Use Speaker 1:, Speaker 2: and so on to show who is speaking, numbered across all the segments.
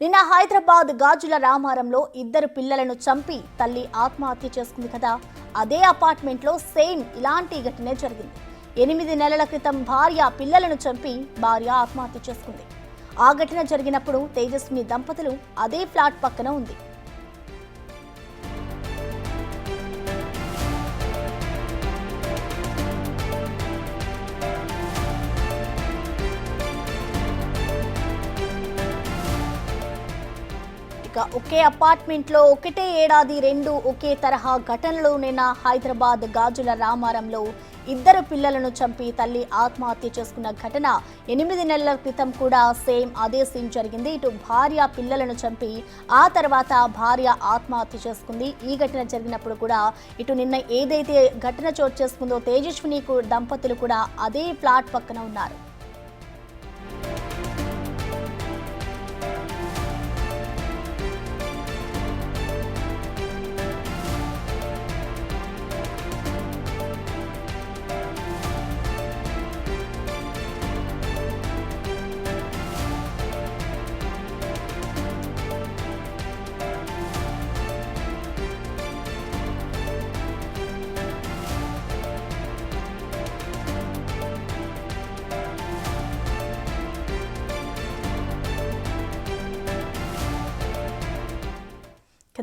Speaker 1: నిన్న హైదరాబాద్ గాజుల రామారంలో ఇద్దరు పిల్లలను చంపి తల్లి ఆత్మహత్య చేసుకుంది కదా. అదే అపార్ట్మెంట్లో సేమ్ ఇలాంటి ఘటనే జరిగింది. 8 నెలల క్రితం భార్య పిల్లలను చంపి భార్య ఆత్మహత్య చేసుకుంది. ఆ ఘటన జరిగినప్పుడు తేజస్విని దంపతులు అదే ఫ్లాట్ పక్కన ఉంది. ఒకే అపార్ట్మెంట్లో ఒకటే ఏడాది రెండు ఒకే తరహా ఘటనలు. నిన్న హైదరాబాద్ గాజుల రామారంలో ఇద్దరు పిల్లలను చంపి తల్లి ఆత్మహత్య చేసుకున్న ఘటన 8 నెలల క్రితం కూడా సేమ్ అదే సీన్ జరిగింది. ఇటు భార్య పిల్లలను చంపి ఆ తర్వాత భార్య ఆత్మహత్య చేసుకుంది. ఈ ఘటన జరిగినప్పుడు కూడా ఇటు నిన్న ఏదైతే ఘటన చోటు చేసుకుందో తేజస్విని దంపతులు కూడా అదే ఫ్లాట్ పక్కన ఉన్నారు.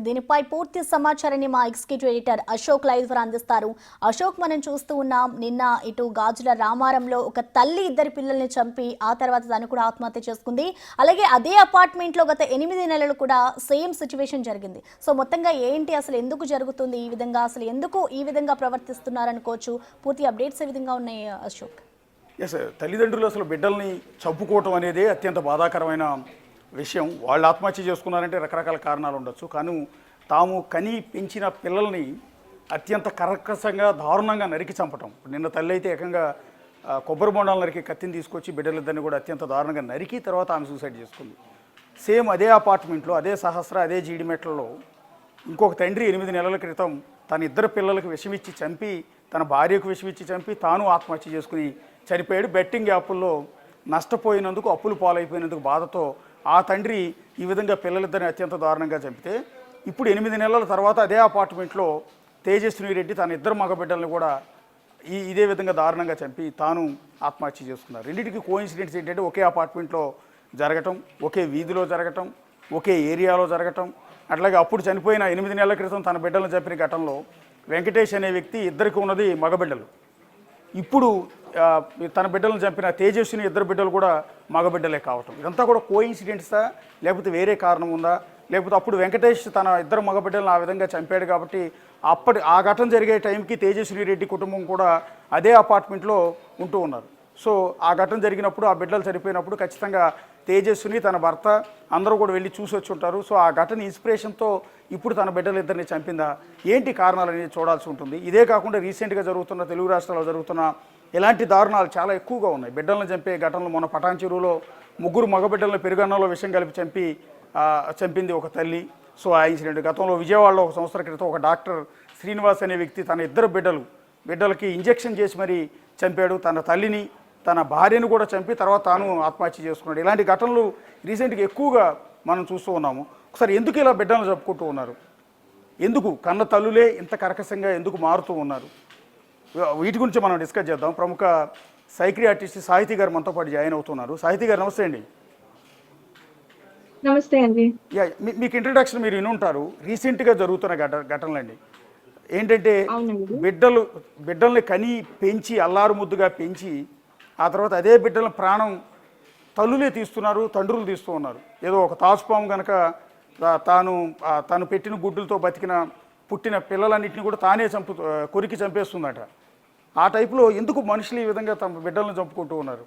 Speaker 1: దీనిపై పూర్తి సమాచారాన్ని మా ఎగ్జిక్యూటివ్ ఎడిటర్ అశోక్ లైవ్ ద్వారా అందిస్తారు. అశోక్, మనం చూస్తూ ఉన్నాం, నిన్న ఇటు గాజుల రామారంలో ఒక తల్లి ఇద్దరు పిల్లల్ని చంపి ఆ తర్వాత తను కూడా ఆత్మహత్య చేసుకుంది. అలాగే అదే అపార్ట్మెంట్లో గత 8 నెలలు కూడా సేమ్ సిచ్యువేషన్ జరిగింది. సో మొత్తంగా ఏంటి, అసలు ఎందుకు జరుగుతుంది ఈ విధంగా, అసలు ఎందుకు ఈ విధంగా ప్రవర్తిస్తున్నారనుకోవచ్చు? పూర్తి అప్డేట్స్ ఏ విధంగా ఉన్నాయి అశోక్?
Speaker 2: తల్లిదండ్రులు అసలు బిడ్డల్ని చంపుకోవటం అనేది అత్యంత బాధాకరమైన విషయం. వాళ్ళు ఆత్మహత్య చేసుకున్నారంటే రకరకాల కారణాలు ఉండొచ్చు, కానీ తాము కని పెంచిన పిల్లల్ని అత్యంత కర్కశంగా దారుణంగా నరికి చంపటం. నిన్న తల్లి అయితే ఏకంగా కొబ్బరి బొండాలు నరికి కత్తిని తీసుకొచ్చి బిడ్డలిద్దరిని కూడా అత్యంత దారుణంగా నరికి తర్వాత ఆమె సూసైడ్ చేసుకుంది. సేమ్ అదే అపార్ట్మెంట్లో అదే సహస్ర అదే జీడిమెట్లలో ఇంకొక తండ్రి 8 నెలల క్రితం తన ఇద్దరు పిల్లలకు విషమిచ్చి చంపి, తన భార్యకు విషమిచ్చి చంపి తాను ఆత్మహత్య చేసుకుని చనిపోయాడు. బెట్టింగ్ యాప్ల్లో నష్టపోయినందుకు, అప్పులు పాలైపోయినందుకు బాధతో ఆ తండ్రి ఈ విధంగా పిల్లలిద్దరిని అత్యంత దారుణంగా చంపితే, ఇప్పుడు 8 నెలల తర్వాత అదే అపార్ట్మెంట్లో తేజస్విని రెడ్డి తన ఇద్దరు మగబిడ్డలను కూడా ఇదే విధంగా దారుణంగా చంపి తాను ఆత్మహత్య చేసుకున్నారు. రెండింటికి కోఇన్సిడెంట్స్ ఏంటంటే ఒకే అపార్ట్మెంట్లో జరగటం, ఒకే వీధిలో జరగటం, ఒకే ఏరియాలో జరగటం. అట్లాగే అప్పుడు చనిపోయిన 8 నెలల క్రితం తన బిడ్డలను చంపిన ఘటనలో వెంకటేష్ అనే వ్యక్తి ఇద్దరికి ఉన్నది మగబిడ్డలు. ఇప్పుడు తన బిడ్డలను చంపిన తేజస్విని ఇద్దరు బిడ్డలు కూడా మగబిడ్డలే కావటం. ఇదంతా కూడా కోఇన్సిడెంట్సా, లేకపోతే వేరే కారణం ఉందా? లేకపోతే అప్పుడు వెంకటేష్ తన ఇద్దరు మగబిడ్డలను ఆ విధంగా చంపాడు కాబట్టి ఆ ఘటన జరిగే టైంకి తేజస్విని రెడ్డి కుటుంబం కూడా అదే అపార్ట్మెంట్లో ఉంటూ ఉన్నారు. సో ఆ ఘటన జరిగినప్పుడు, ఆ బిడ్డలు చనిపోయినప్పుడు ఖచ్చితంగా తేజస్విని తన భర్త అందరూ కూడా వెళ్ళి చూసి వచ్చి ఉంటారు. సో ఆ ఘటన ఇన్స్పిరేషన్తో ఇప్పుడు తన బిడ్డలు ఇద్దరిని చంపిందా, ఏంటి కారణాలు అనేది చూడాల్సి ఉంటుంది. ఇదే కాకుండా రీసెంట్గా జరుగుతున్న తెలుగు రాష్ట్రాల్లో జరుగుతున్న ఇలాంటి దారుణాలు చాలా ఎక్కువగా ఉన్నాయి. బిడ్డలను చంపే ఘటనలు, మొన్న పటాన్ చెరువులో 3 మగబిడ్డలను పెరుగన్నంలో విషం కలిపి చంపింది ఒక తల్లి. సో ఆ ఇన్సిడెంట్ గతంలో విజయవాడలో 1 సంవత్సరం క్రితం ఒక డాక్టర్ శ్రీనివాస్ అనే వ్యక్తి తన ఇద్దరు బిడ్డలకి ఇంజెక్షన్ చేసి మరీ చంపాడు. తన తల్లిని, తన భార్యను కూడా చంపి తర్వాత తాను ఆత్మహత్య చేసుకున్నాడు. ఇలాంటి ఘటనలు రీసెంట్గా ఎక్కువగా మనం చూస్తూ ఉన్నాము. ఒకసారి ఎందుకు ఇలా బిడ్డలను చంపుకుంటూ ఉన్నారు? ఎందుకు కన్న తల్లులే ఇంత కర్కశంగా ఎందుకు మారుతూ ఉన్నారు? వీటి గురించి మనం డిస్కస్ చేద్దాం. ప్రముఖ సైక్రియాటిస్ట్ సాహితీ గారు మనతో పాటు జాయిన్ అవుతున్నారు. సాహితీ గారు నమస్తే అండి.
Speaker 3: నమస్తే అండి.
Speaker 2: మీకు ఇంట్రడక్షన్ మీరు వినుంటారు. రీసెంట్గా జరుగుతున్న ఘటనలండి ఏంటంటే, బిడ్డల్ని కని పెంచి అల్లారు ముద్దుగా పెంచి ఆ తర్వాత అదే బిడ్డల ప్రాణం తల్లులే తీస్తున్నారు, తండ్రులు తీస్తూ ఉన్నారు. ఏదో ఒక తాచుపాము కనుక తాను పెట్టిన గుడ్డులతో పుట్టిన పిల్లలన్నింటినీ కూడా తానే కొరికి చంపేస్తుందట. ఆ టైపులో ఎందుకు మనుషులు ఈ విధంగా తమ బిడ్డలను చంపుకుంటూ ఉన్నారు?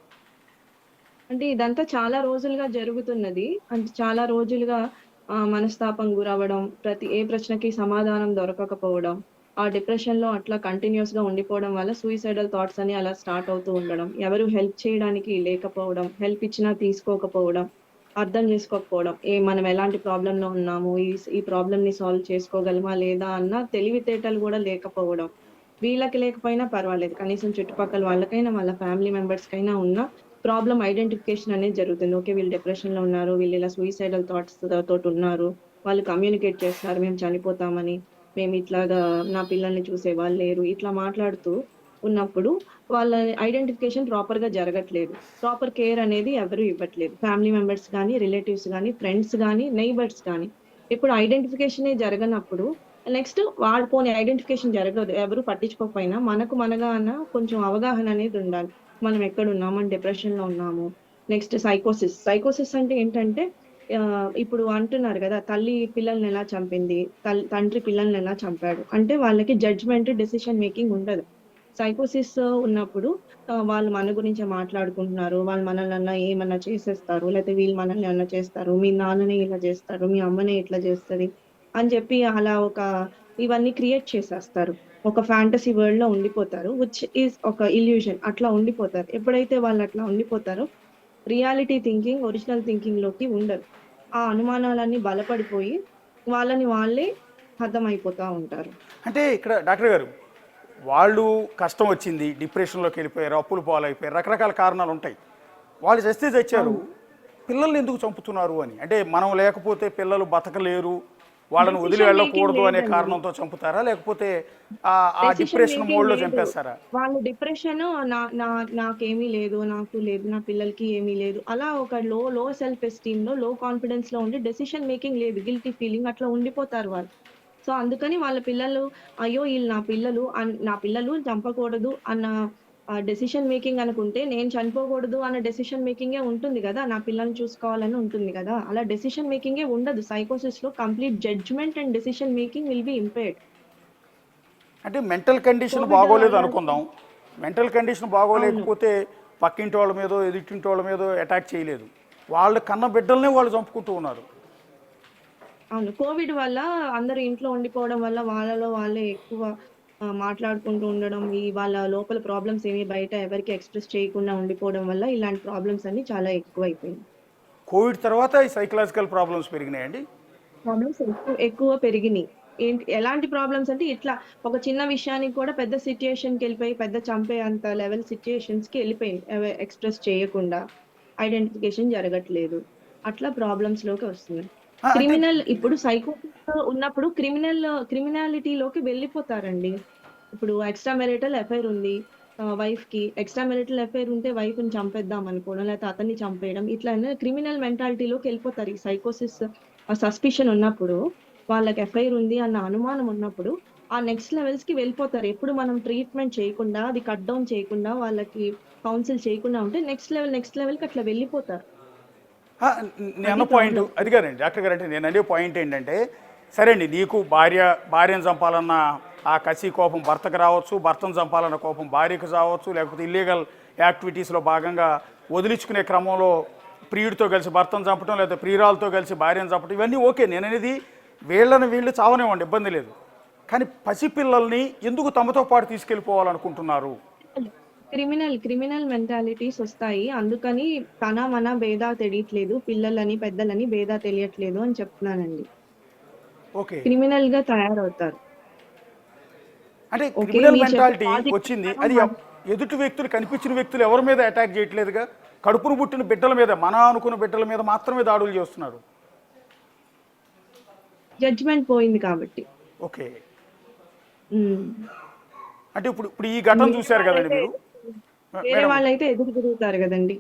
Speaker 3: అంటే ఇదంతా చాలా రోజులుగా జరుగుతున్నది. అంటే చాలా రోజులుగా మనస్తాపం గురవ్వడం, ఏ ప్రశ్నకి సమాధానం దొరకకపోవడం, ఆ డిప్రెషన్‌లో అట్లా కంటిన్యూస్‌గా ఉండిపోవడం వల్ల సూయిసైడల్ థాట్స్ అని అలా స్టార్ట్ అవుతూ ఉండడం. ఎవరు హెల్ప్ చేయడానికి లేకపోవడం, హెల్ప్ ఇచ్చినా తీసుకోకపోవడం, అర్థం చేసుకోకపోవడం. మనం ఎలాంటి ప్రాబ్లమ్‌లో ఉన్నాము, ఈ ప్రాబ్లమ్‌ని సాల్వ్ చేసుకోగలమా లేదా అన్న తెలివితేటలు కూడా లేకపోవడం. వీళ్ళకి లేకపోయినా పర్వాలేదు, కనీసం చుట్టుపక్కల వాళ్ళకైనా, వాళ్ళ ఫ్యామిలీ మెంబర్స్‌కైనా ఉన్నా ప్రాబ్లం ఐడెంటిఫికేషన్ అనేది జరుగుతుంది. ఓకే, వీళ్ళు డిప్రెషన్ లో ఉన్నారు, వీళ్ళు ఇలా సూయిసైడల్ థాట్స్ తోటి ఉన్నారు, వాళ్ళు కమ్యూనికేట్ చేస్తున్నారు మేము చనిపోతామని, మేము ఇట్లాగా నా పిల్లల్ని చూసే వాళ్ళు లేరు, ఇట్లా మాట్లాడుతూ ఉన్నప్పుడు వాళ్ళ ఐడెంటిఫికేషన్ ప్రాపర్ గా జరగట్లేదు. ప్రాపర్ కేర్ అనేది ఎవరు ఇవ్వట్లేదు. ఫ్యామిలీ మెంబర్స్ కానీ, రిలేటివ్స్ కానీ, ఫ్రెండ్స్ కానీ, నైబర్స్ కానీ. ఇప్పుడు ఐడెంటిఫికేషన్ జరగనప్పుడు నెక్స్ట్ వాడు పోనీ ఐడెంటిఫికేషన్ జరగదు, ఎవరు పట్టించుకోకపోయినా మనకు మనగా అన్న కొంచెం అవగాహన అనేది ఉండాలి. మనం ఎక్కడ ఉన్నాము, మనం డిప్రెషన్ లో ఉన్నాము. నెక్స్ట్ సైకోసిస్. సైకోసిస్ అంటే ఏంటంటే ఇప్పుడు అంటున్నారు కదా, తల్లి పిల్లల్ని ఎలా చంపింది, తండ్రి పిల్లల్ని ఎలా చంపాడు అంటే వాళ్ళకి జడ్జ్మెంట్, డెసిషన్ మేకింగ్ ఉండదు. సైకోసిస్ ఉన్నప్పుడు వాళ్ళు మన గురించే మాట్లాడుకుంటున్నారు, వాళ్ళు మనల్ని ఏమన్నా చేసేస్తారు, లేకపోతే వీళ్ళు మనల్ని ఏమన్నా చేస్తారు, మీ నాన్ననే ఇలా చేస్తారు, మీ అమ్మనే ఇట్లా చేస్తుంది అని చెప్పి అలా ఇవన్నీ క్రియేట్ చేసేస్తారు. ఒక ఫ్యాంటసీ వరల్డ్ లో ఉండిపోతారు, విచ్ ఈస్ ఒక ఇల్యూషన్. అట్లా ఉండిపోతారు. ఎప్పుడైతే వాళ్ళు అట్లా ఉండిపోతారో రియాలిటీ థింకింగ్, ఒరిజినల్ థింకింగ్ లోకి ఉండరు. ఆ అనుమానాలన్నీ బలపడిపోయి వాళ్ళని వాళ్ళే హతమైపోతా ఉంటారు.
Speaker 2: అంటే ఇక్కడ డాక్టర్ గారు, వాళ్ళు కష్టం వచ్చింది, డిప్రెషన్లోకి వెళ్ళిపోయారు, అప్పులు పాలైపోయారు, రకరకాల కారణాలు ఉంటాయి. వాళ్ళు చస్తే చచ్చారు, పిల్లల్ని ఎందుకు చంపుతున్నారు అని. అంటే మనం లేకపోతే పిల్లలు బతకలేరు, వాళ్ళని వదిలి వెళ్ళకూడదు అనే కారణంతో చంపుతారా, లేకపోతే ఆ డిప్రెషన్ మోడ్లో చంపేస్తారా?
Speaker 3: వాళ్ళు డిప్రెషన్ నాకేమీ లేదు, నాకు లేదు, నా పిల్లలకి ఏమీ లేదు, అలా ఒక లో సెల్ఫ్ ఎస్టీమ్ లో, లో కాన్ఫిడెన్స్ లో ఉండి డెసిషన్ మేకింగ్ లేదు, గిల్టీ ఫీలింగ్, అట్లా ఉండిపోతారు వాళ్ళు. సో అందుకని వాళ్ళ పిల్లలు అయ్యో వీళ్ళు నా పిల్లలు చంపకూడదు అన్న డెసిషన్ మేకింగ్ అనుకుంటే, నేను చనిపోకూడదు అన్న డెసిషన్ మేకింగే ఉంటుంది కదా, నా పిల్లల్ని చూసుకోవాలని ఉంటుంది కదా. అలా డెసిషన్ మేకింగే ఉండదు సైకోసిస్ లో. Complete judgment and decision making will be impaired.
Speaker 2: అంటే మెంటల్ కండిషన్ బాగోలేదు అనుకుందాం, మెంటల్ కండిషన్ బాగోలేకపోతే పక్కింటి వాళ్ళ మీదో ఎదుటింటి వాళ్ళ మీదో అటాక్ చేయలేదు, వాళ్ళ కన్న బిడ్డలనే వాళ్ళు చంపుకుంటూ ఉన్నారు.
Speaker 3: అవును, కోవిడ్ వల్ల అందరూ ఇంట్లో ఉండిపోవడం వల్ల వాళ్ళలో వాళ్ళే ఎక్కువ మాట్లాడుకుంటూ ఉండడం, వాళ్ళ లోపల ప్రాబ్లమ్స్ ఏమి బయట ఎవరికి ఎక్స్ప్రెస్ చేయకుండా ఉండిపోవడం వల్ల ఇలాంటి ప్రాబ్లమ్స్ అన్ని చాలా ఎక్కువ అయిపోయింది.
Speaker 2: కోవిడ్ తర్వాత ఈ సైకలాజికల్ ప్రాబ్లమ్స్ పెరిగినాయండి.
Speaker 3: ప్రాబ్లమ్స్ ఎక్కువ పెరిగినాయి. ఎలాంటి ప్రాబ్లమ్స్ అంటే ఇట్లా ఒక చిన్న విషయానికి కూడా పెద్ద సిచ్యుయేషన్కి వెళ్ళిపోయి, పెద్ద చంపే అంత లెవెల్ సిచ్యుయేషన్స్ కి వెళ్ళిపోయింది. ఎక్స్ప్రెస్ చేయకుండా ఐడెంటిఫికేషన్ జరగట్లేదు, అట్లా ప్రాబ్లమ్స్ లోకి వస్తుంది. క్రిమినల్ ఇప్పుడు సైకోసిస్ ఉన్నప్పుడు క్రిమినాలిటీలోకి వెళ్ళిపోతారండి. ఇప్పుడు ఎక్స్ట్రా మెరిటల్ అఫైర్ ఉంది వైఫ్ కి, ఎక్స్ట్రా మెరిటల్ అఫైర్ ఉంటే వైఫ్ ని చంపేద్దాం అనుకోవడం, లేకపోతే అతన్ని చంపేయడం, ఇట్లా క్రిమినల్ మెంటాలిటీలోకి వెళ్ళిపోతారు. ఈ సైకోసిస్ సస్పిషన్ ఉన్నప్పుడు, వాళ్ళకి ఎఫ్ఐఆర్ ఉంది అన్న అనుమానం ఉన్నప్పుడు ఆ నెక్స్ట్ లెవెల్స్ కి వెళ్ళిపోతారు. ఎప్పుడు మనం ట్రీట్మెంట్ చేయకుండా, అది కట్ డౌన్ చేయకుండా, వాళ్ళకి కౌన్సిల్ చేయకుండా ఉంటే నెక్స్ట్ లెవెల్ కి అట్లా వెళ్ళిపోతారు.
Speaker 2: నేను పాయింట్ అది కాదండి డాక్టర్ గారు, అంటే నేను అనే పాయింట్ ఏంటంటే, సరే అండి, నీకు భార్యను చంపాలన్న ఆ కసి కోపం భర్తకు రావచ్చు, భర్తను చంపాలన్న కోపం భార్యకు రావచ్చు, లేకపోతే ఇల్లీగల్ యాక్టివిటీస్లో భాగంగా వదిలించుకునే క్రమంలో ప్రియుడితో కలిసి భర్తను చంపడం, లేదా ప్రియురాలతో కలిసి భార్యను చంపడం, ఇవన్నీ ఓకే. నేను అనేది వీళ్ళు చావనివ్వండి, ఇబ్బంది లేదు. కానీ పసిపిల్లల్ని ఎందుకు తమతో పాటు తీసుకెళ్ళిపోవాలనుకుంటున్నారు?
Speaker 3: క్రిమినల్ మెంటాలిటీస్ వస్తాయి. అందుకని మన భేదా తెలియట్లేదు, పిల్లలని పెద్దలని భేదా తెలియట్లేదు అని చెప్తున్నానండి.
Speaker 2: ఓకే,
Speaker 3: క్రిమినల్ గా తయారవుతారు.
Speaker 2: అంటే క్రిమినల్ మెంటాలిటీ వచ్చింది, అది ఎదుటి వ్యక్తులు, కనిపించిన వ్యక్తులు ఎవరి మీద అటాక్ చేయట్లేదుగా, కడుపును పుట్టిన బిడ్డల మీద, మన అనుకున్న బిడ్డల మీద మాత్రమే దాడులు చేస్తున్నారు.
Speaker 3: జడ్జ్మెంట్ పోయింది కాబట్టి.
Speaker 2: ఓకే, అంటే ఇప్పుడు ఈ ఘటన చూశారు కదండి మీరు,
Speaker 3: వేరే వాళ్ళైతే ఎదురు తిరుగుతారు కదండి.